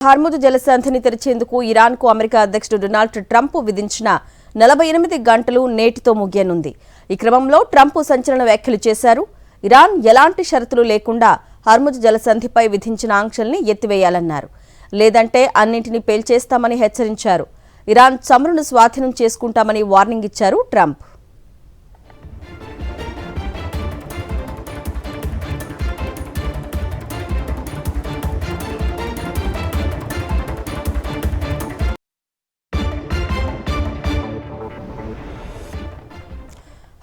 Hormuz జలసంధిని తెరిచేందుకు ఇరాన్కు America అధ్యక్షుడు Donald Trump విధించిన 48 గంటలు నేటితో ముగియనుంది. ఈ క్రమంలో ట్రంప్ సంచలన వ్యాఖ్యలు చేశారు. ఇరాన్ ఎలాంటి షరతులు లేకుండా హార్ముజ్ జలసంధిపై విధించిన ఆంక్షల్ని ఎత్తివేయాలన్నారు. లేదంటే అన్నింటినీ పేల్చేస్తామని హెచ్చరించారు. ఇరాన్ చమురును స్వాధీనం చేసుకుంటామని వార్నింగ్ ఇచ్చారు ట్రంప్.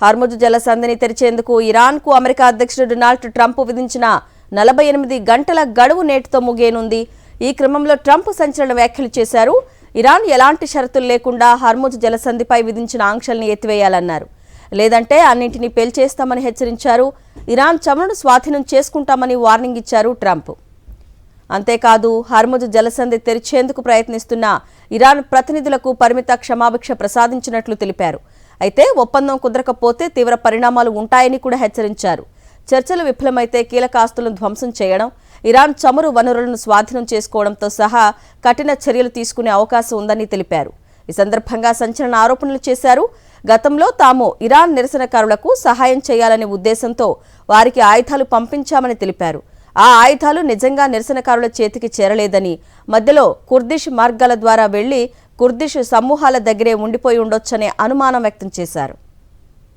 హార్ముజ్ జలసంధిని తెరిచేందుకు ఇరాన్కు అమెరికా అధ్యక్షుడు డొనాల్డ్ ట్రంప్ విధించిన 48 గంటల గడువు నేటితో ముగియనుంది. ఈ క్రమంలో ట్రంప్ సంచలన వ్యాఖ్యలు చేశారు. ఇరాన్ ఎలాంటి షరతులు లేకుండా హార్ముజ్ జలసంధిపై విధించిన ఆంక్షల్ని ఎత్తివేయాలన్నారు. లేదంటే అన్నింటినీ పేల్చేస్తామని హెచ్చరించారు. ఇరాన్ చమురును స్వాధీనం చేసుకుంటామని వార్నింగ్ ఇచ్చారు ట్రంప్. అంతేకాదు హార్ముజ్ జలసంధి తెరిచేందుకు ప్రయత్నిస్తున్న ఇరాన్ ప్రతినిధులకు పరిమిత క్షమాభిక్ష ప్రసాదించినట్లు తెలిపారు. అయితే ఒప్పందం కుదరకపోతే తీవ్ర పరిణామాలు ఉంటాయని కూడా హెచ్చరించారు. చర్చలు విఫలమైతే కీలక ఆస్తులను ధ్వంసం చేయడం, ఇరాన్ చమురు వనరులను స్వాధీనం చేసుకోవడంతో సహా కఠిన చర్యలు తీసుకునే అవకాశం ఉందని తెలిపారు. ఈ సందర్భంగా సంచలన ఆరోపణలు చేశారు. గతంలో తాము ఇరాన్ నిరసనకారులకు సహాయం చేయాలనే ఉద్దేశంతో వారికి ఆయుధాలు పంపించామని తెలిపారు. ఆ ఆయుధాలు నిజంగా నిరసనకారుల చేతికి చేరలేదని, మధ్యలో కుర్దిష్ మార్గాల ద్వారా వెళ్లి కుర్దిష్ సమూహాల దగ్గరే ఉండిపోయి ఉండొచ్చనే అనుమానం వ్యక్తం చేశారు.